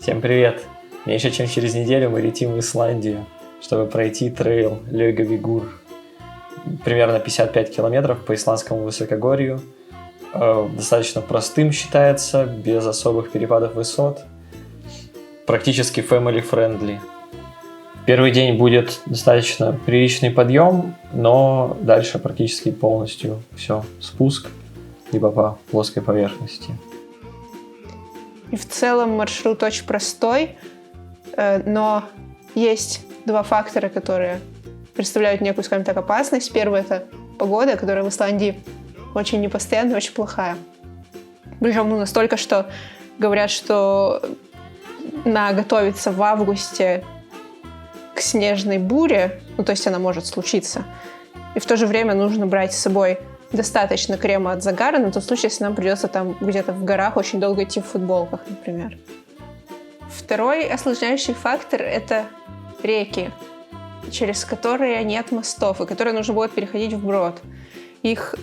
Всем привет! Меньше чем через неделю мы летим в Исландию, чтобы пройти трейл Лёйгавигур. Примерно 55 километров по исландскому высокогорью. Достаточно простым считается, без особых перепадов высот. Практически family-friendly. Первый день будет достаточно приличный подъем, но дальше практически полностью все спуск, либо по плоской поверхности. И в целом маршрут очень простой, но есть два фактора, которые представляют некую, скажем так, опасность. Первый — это погода, которая в Исландии очень непостоянная, очень плохая. Причем настолько, что говорят, что готовиться в августе к снежной буре, то есть она может случиться, и в то же время нужно брать с собой достаточно крема от загара на тот случай, если нам придется там где-то в горах очень долго идти в футболках, например. Второй осложняющий фактор — это реки, через которые нет мостов, и которые нужно будет переходить вброд. Их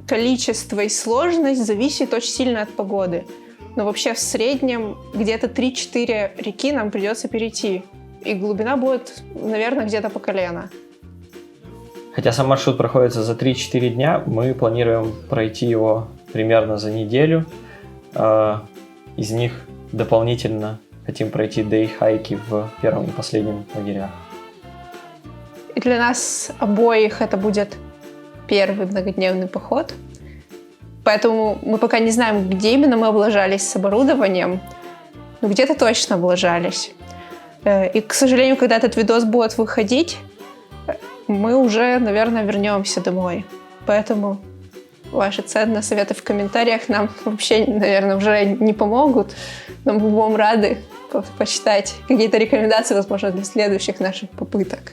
количество и сложность зависит очень сильно от погоды. Но вообще в среднем где-то 3-4 реки нам придется перейти. И глубина будет, наверное, где-то по колено. Хотя сам маршрут проходится за 3-4 дня, мы планируем пройти его примерно за неделю. Из них дополнительно хотим пройти дэй-хайки в первом и последнем лагерях. И для нас обоих это будет первый многодневный поход. Поэтому мы пока не знаем, где именно мы облажались с оборудованием, но где-то точно облажались. И, к сожалению, когда этот видос будет выходить, мы уже, наверное, вернемся домой. Поэтому ваши ценные советы в комментариях нам вообще, наверное, уже не помогут. Но мы будем рады почитать какие-то рекомендации, возможно, для следующих наших попыток.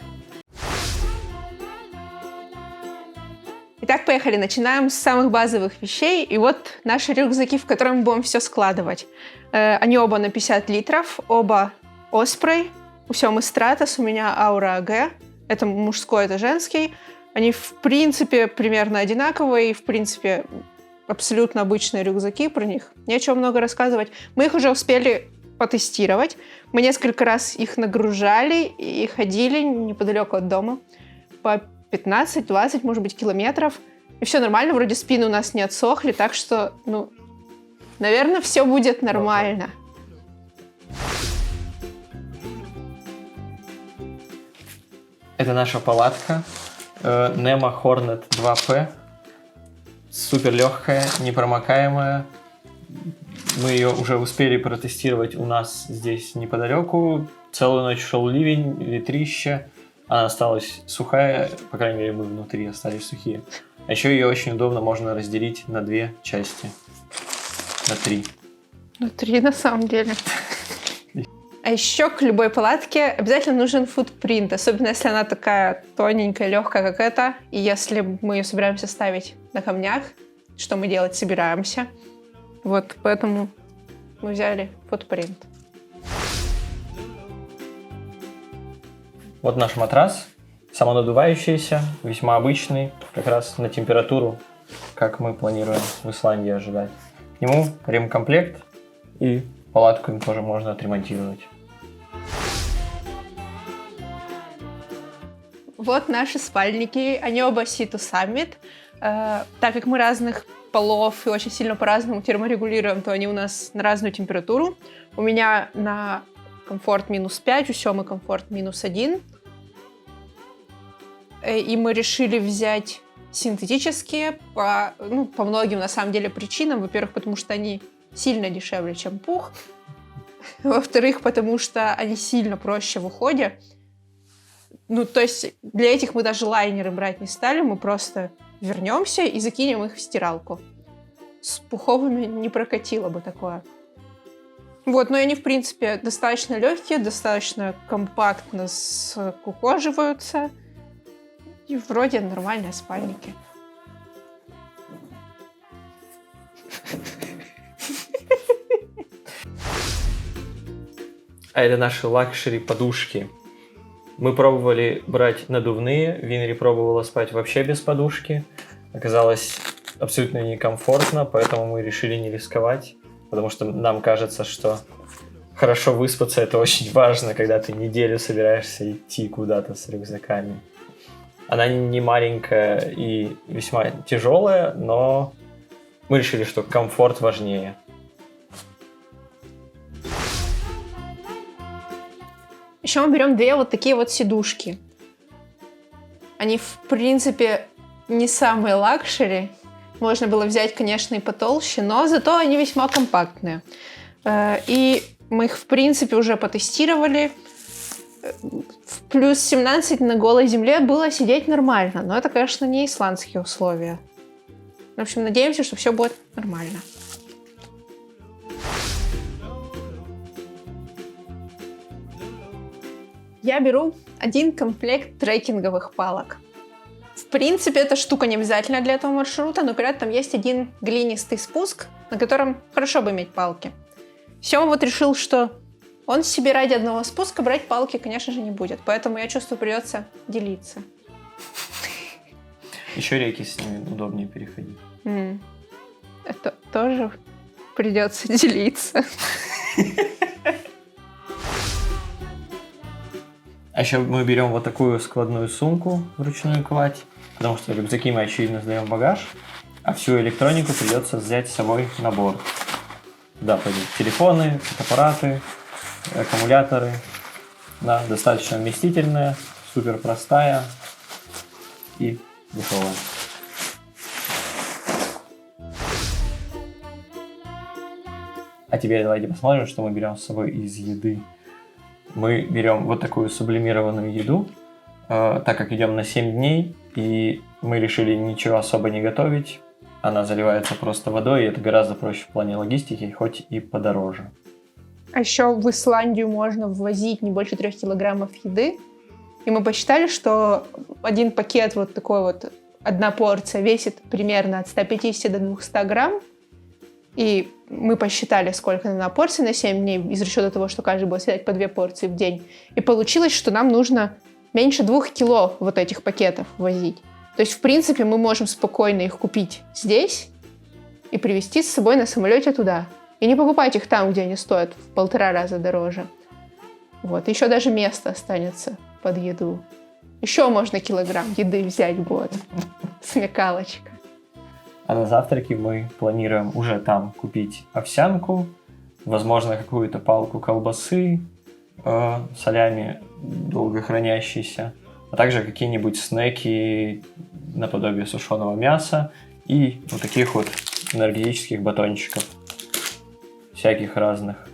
Итак, поехали. Начинаем с самых базовых вещей. И вот наши рюкзаки, в которые мы будем все складывать. Они оба на 50 литров, оба Osprey. У Семы Stratos, у меня Aura AG. Это мужской, это женский. Они, в принципе, примерно одинаковые. И, в принципе, абсолютно обычные рюкзаки. Про них нечего много рассказывать. Мы их уже успели потестировать. Мы несколько раз их нагружали и ходили неподалеку от дома. По 15-20, может быть, километров. И все нормально. Вроде спины у нас не отсохли. Так что, наверное, все будет нормально. Это наша палатка Nema Hornet 2P. Супер легкая, непромокаемая. Мы ее уже успели протестировать у нас здесь неподалеку. Целую ночь шел ливень, ветрище. Она осталась сухая, по крайней мере, мы внутри остались сухие. А еще ее очень удобно можно разделить на 2 части. На 3. На 3 на самом деле. А еще к любой палатке обязательно нужен футпринт, особенно если она такая тоненькая, легкая, как эта. И если мы ее собираемся ставить на камнях, что мы делать собираемся. Вот, поэтому мы взяли футпринт. Вот наш матрас, самонадувающийся, весьма обычный, как раз на температуру, как мы планируем в Исландии ожидать. К нему ремкомплект, и палатку им тоже можно отремонтировать. Вот наши спальники, они оба Sea2 Summit. Так как мы разных полов и очень сильно по-разному терморегулируем, то они у нас на разную температуру. У меня на комфорт -5, у Семы комфорт -1. И мы решили взять синтетические по многим, на самом деле, причинам. Во-первых, потому что они сильно дешевле, чем пух. Во-вторых, потому что они сильно проще в уходе. То есть для этих мы даже лайнеры брать не стали. Мы просто вернемся и закинем их в стиралку. С пуховыми не прокатило бы такое. Вот, но они, в принципе, достаточно легкие, достаточно компактно скукоживаются. И вроде нормальные спальники. А это наши лакшери подушки. Мы пробовали брать надувные, Винри пробовала спать вообще без подушки. Оказалось абсолютно некомфортно, поэтому мы решили не рисковать, потому что нам кажется, что хорошо выспаться — это очень важно, когда ты неделю собираешься идти куда-то с рюкзаками. Она не маленькая и весьма тяжелая, но мы решили, что комфорт важнее. Еще мы берем 2 вот такие вот сидушки. Они, в принципе, не самые лакшери. Можно было взять, конечно, и потолще, но зато они весьма компактные. И мы их, в принципе, уже потестировали. В плюс 17 на голой земле было сидеть нормально. Но это, конечно, не исландские условия. В общем, надеемся, что все будет нормально. Я беру 1 комплект трекинговых палок. В принципе, эта штука не обязательна для этого маршрута, но, говорят, там есть 1 глинистый спуск, на котором хорошо бы иметь палки. Сёма вот решил, что он себе ради одного спуска брать палки, конечно же, не будет. Поэтому, я чувствую, придется делиться. Еще реки с ними удобнее переходить. Это тоже придется делиться. А еще мы берем вот такую складную сумку вручную кладь, потому что рюкзаки мы, очевидно, сдаем в багаж, а всю электронику придется взять с собой на борт. Да, пойдут телефоны, фотоаппараты, аккумуляторы. Да, достаточно вместительная, супер простая и дешевая. А теперь давайте посмотрим, что мы берем с собой из еды. Мы берем вот такую сублимированную еду, так как идем на 7 дней, и мы решили ничего особо не готовить. Она заливается просто водой, и это гораздо проще в плане логистики, хоть и подороже. А еще в Исландию можно ввозить не больше 3 килограммов еды. И мы посчитали, что 1 пакет вот такой вот, 1 порция весит примерно от 150 до 200 грамм. И мы посчитали, сколько на порции на 7 дней, из расчета того, что каждый будет съедать по 2 порции в день. И получилось, что нам нужно меньше 2 кило вот этих пакетов возить. То есть, в принципе, мы можем спокойно их купить здесь и привезти с собой на самолете туда. И не покупать их там, где они стоят в 1,5 раза дороже. Вот. Еще даже место останется под еду. Еще можно килограмм еды взять в год. Смекалочка. А на завтраки мы планируем уже там купить овсянку, возможно, какую-то палку колбасы, солями долго хранящиеся, а также какие-нибудь снеки наподобие сушеного мяса и вот таких вот энергетических батончиков, всяких разных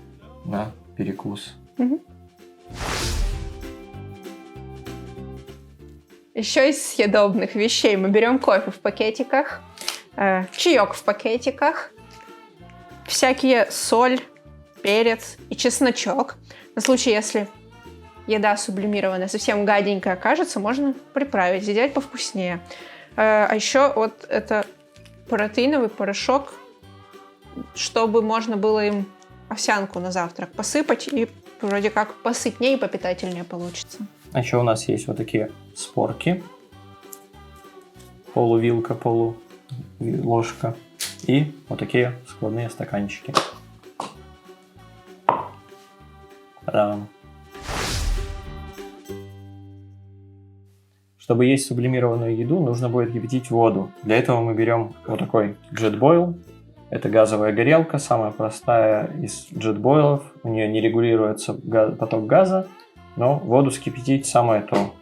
на перекус. Еще из съедобных вещей мы берем кофе в пакетиках, чаек в пакетиках, всякие соль, перец и чесночок. На случай, если еда сублимированная совсем гаденькая окажется, можно приправить, сделать повкуснее. А еще вот это протеиновый порошок, чтобы можно было им овсянку на завтрак посыпать, и вроде как посытнее и попитательнее получится. А еще у нас есть вот такие спорки. Полувилка, полуложка. И вот такие складные стаканчики. Та-дам. Чтобы есть сублимированную еду, нужно будет кипятить воду. Для этого мы берем вот такой JetBoil. Это газовая горелка, самая простая из JetBoil'ов. У нее не регулируется поток газа, но воду вскипятить самое то.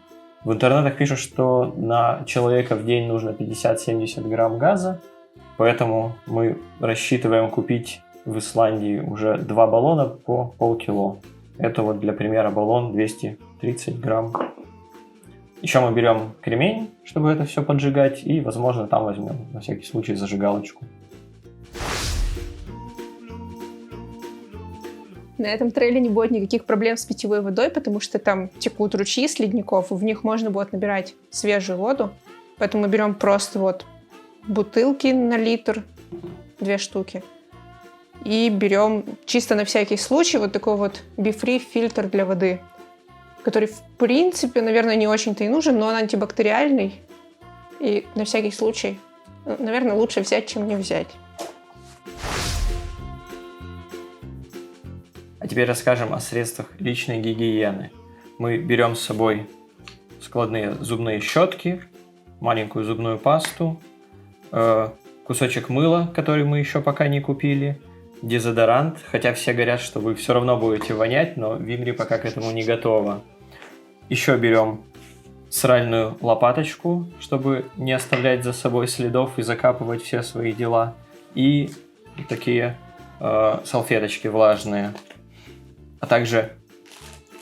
В интернетах пишут, что на человека в день нужно 50-70 грамм газа, поэтому мы рассчитываем купить в Исландии уже 2 баллона по полкило. Это вот для примера баллон 230 грамм. Еще мы берем кремень, чтобы это все поджигать, и, возможно, там возьмем на всякий случай зажигалочку. На этом трейле не будет никаких проблем с питьевой водой, потому что там текут ручьи с ледников, и в них можно будет набирать свежую воду. Поэтому мы берем просто вот бутылки на литр, 2 штуки. И берем чисто на всякий случай вот такой вот BeFree фильтр для воды, который, в принципе, наверное, не очень-то и нужен, но он антибактериальный. И на всякий случай, наверное, лучше взять, чем не взять. А теперь расскажем о средствах личной гигиены. Мы берем с собой складные зубные щетки, маленькую зубную пасту, кусочек мыла, который мы еще пока не купили, дезодорант, хотя все говорят, что вы все равно будете вонять, но Вигри пока к этому не готова. Еще берем сральную лопаточку, чтобы не оставлять за собой следов и закапывать все свои дела. И такие салфеточки влажные. А также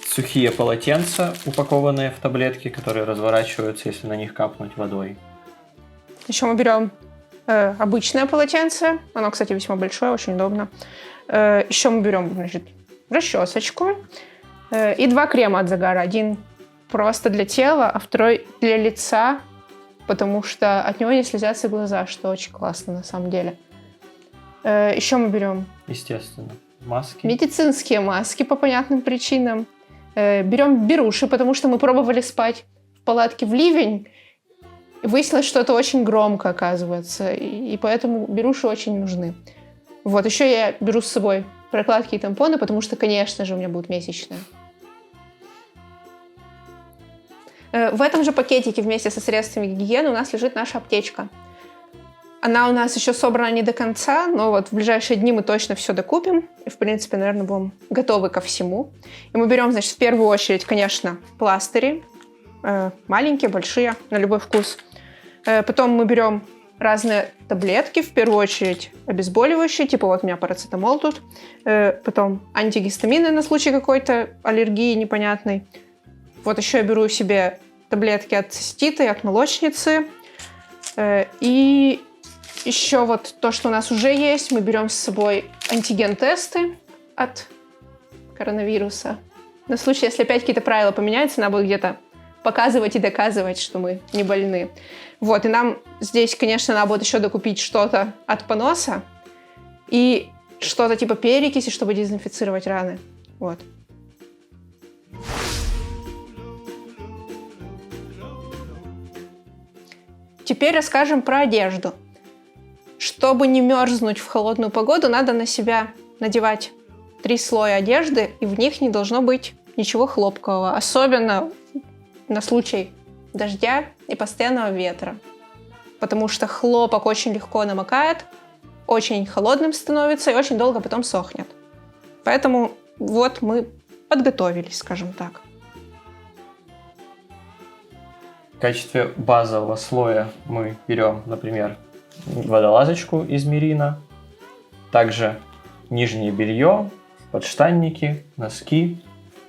сухие полотенца, упакованные в таблетки, которые разворачиваются, если на них капнуть водой. Еще мы берем обычное полотенце. Оно, кстати, весьма большое, очень удобно. Еще мы берем, значит, расчесочку и 2 крема от загара. Один просто для тела, а второй для лица, потому что от него не слезятся глаза, что очень классно на самом деле. Еще мы берем... Естественно. Маски. Медицинские маски по понятным причинам. Берем беруши, потому что мы пробовали спать в палатке в ливень. Выяснилось, что это очень громко, оказывается. И поэтому беруши очень нужны. Вот, еще я беру с собой прокладки и тампоны, потому что, конечно же, у меня будут месячные. В этом же пакетике вместе со средствами гигиены у нас лежит наша аптечка. Она у нас еще собрана не до конца, но вот в ближайшие дни мы точно все докупим. И, в принципе, наверное, будем готовы ко всему. И мы берем, значит, в первую очередь, конечно, пластыри. Маленькие, большие, на любой вкус. Потом мы берем разные таблетки. В первую очередь обезболивающие, типа вот у меня парацетамол тут. Потом антигистамины на случай какой-то аллергии непонятной. Вот еще я беру себе таблетки от цистита и от молочницы. И еще вот то, что у нас уже есть, мы берем с собой антиген-тесты от коронавируса. На случай, если опять какие-то правила поменяются, надо будет где-то показывать и доказывать, что мы не больны. Вот, и нам здесь, конечно, надо будет еще докупить что-то от поноса и что-то типа перекиси, чтобы дезинфицировать раны. Вот. Теперь расскажем про одежду. Чтобы не мерзнуть в холодную погоду, надо на себя надевать 3 слоя одежды, и в них не должно быть ничего хлопкового, особенно на случай дождя и постоянного ветра. Потому что хлопок очень легко намокает, очень холодным становится и очень долго потом сохнет. Поэтому вот мы подготовились, скажем так. В качестве базового слоя мы берем, например, водолазочку из мерина, также нижнее белье, подштанники, носки.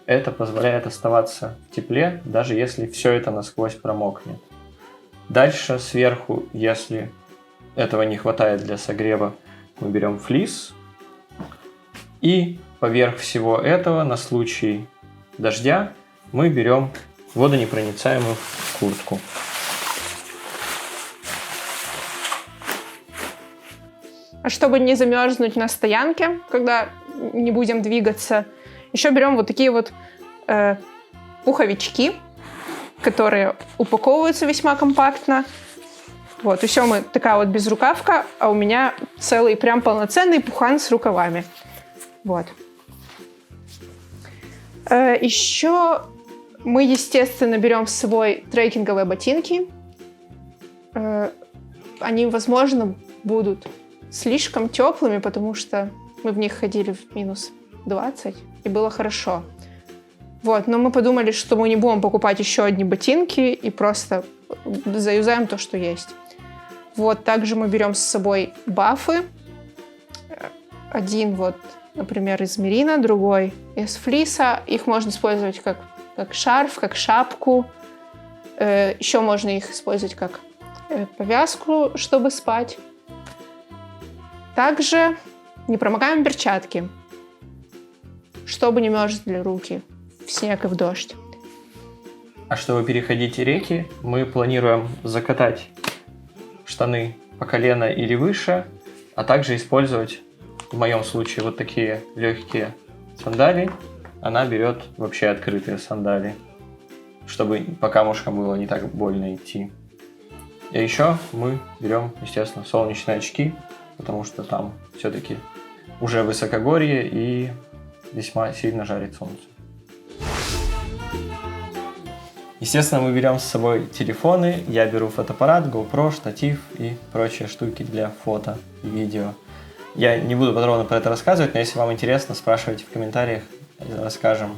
Это позволяет оставаться в тепле, даже если все это насквозь промокнет. Дальше сверху, если этого не хватает для согрева, мы берем флис. И поверх всего этого, на случай дождя, мы берем водонепроницаемую куртку. А чтобы не замерзнуть на стоянке, когда не будем двигаться, еще берем вот такие вот пуховички, которые упаковываются весьма компактно. Вот, еще мы такая вот безрукавка, а у меня целый прям полноценный пухан с рукавами. Вот. Еще мы, естественно, берем с собой трекинговые ботинки. Они, возможно, будут слишком теплыми, потому что мы в них ходили в минус 20, и было хорошо. Вот, но мы подумали, что мы не будем покупать еще одни ботинки и просто заюзаем то, что есть. Вот, также мы берем с собой бафы. Один вот, например, из мерина, другой из флиса. Их можно использовать как шарф, как шапку. Еще можно их использовать как повязку, чтобы спать. Также непромокаемые перчатки, чтобы не мерзли руки в снег и в дождь. А чтобы переходить реки, мы планируем закатать штаны по колено или выше, а также использовать, в моем случае, вот такие легкие сандали. Она берет вообще открытые сандали, чтобы по камушкам было не так больно идти. И еще мы берем, естественно, солнечные очки, потому что там все-таки уже высокогорье и весьма сильно жарит солнце. Естественно, мы берем с собой телефоны, я беру фотоаппарат, GoPro, штатив и прочие штуки для фото и видео. Я не буду подробно про это рассказывать, но если вам интересно, спрашивайте в комментариях, расскажем.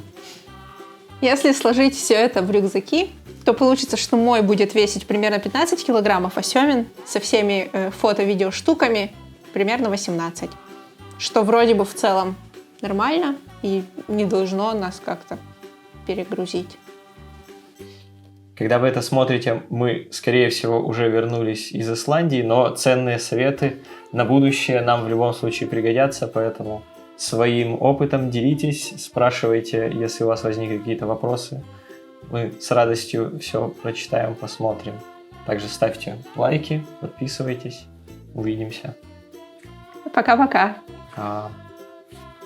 Если сложить все это в рюкзаки, то получится, что мой будет весить примерно 15 килограммов, а Семин со всеми фото-видео штуками примерно 18. Что вроде бы в целом нормально и не должно нас как-то перегрузить. Когда вы это смотрите, мы, скорее всего, уже вернулись из Исландии, но ценные советы на будущее нам в любом случае пригодятся, поэтому своим опытом делитесь, спрашивайте, если у вас возникли какие-то вопросы. Мы с радостью все прочитаем, посмотрим. Также ставьте лайки, подписывайтесь. Увидимся. Пока-пока. Пока.